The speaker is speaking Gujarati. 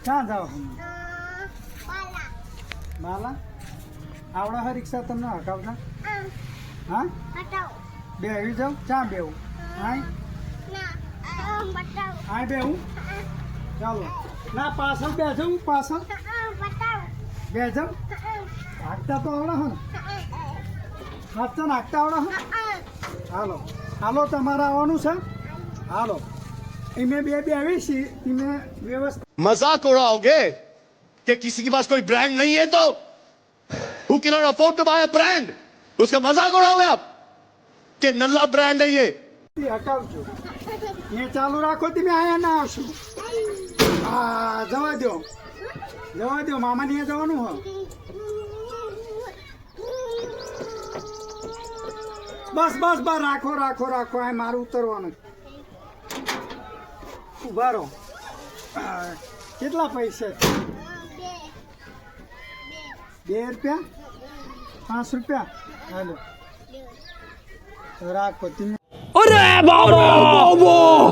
ક્યાં જાઓ માલા આવડે હે રિક્ષા તમને હકાવતા હા બે આવી જાવ ક્યાં બેવું હા બેવું ચાલો ના પાછળ બે જાઉં પાછળ બે જાઉં હાંકતા તો આવડે હે ને હાથતા નાખતા આવડે હે હાલો હાલો તમારે આવવાનું છે હાલો इनमें भी આવી છે इनमें व्यवस्था मजाक उड़ाओगे कि किसी के पास कोई ब्रांड नहीं है तो who cannot afford to buy a brand उसका मजाक उड़ाओगे आप कि नल्ला ब्रांड है ये હટાવજો એ ચાલુ રાખો તમે આયા ના આવશો હા જવા દો મામા ને જવાનું હો બસ રાખો આ મારું ઉતરવાનું ઉભા રહો કેટલા પૈસા 2 રૂપિયા 5 રૂપિયા હાલો રાખો તમે અરે બાબા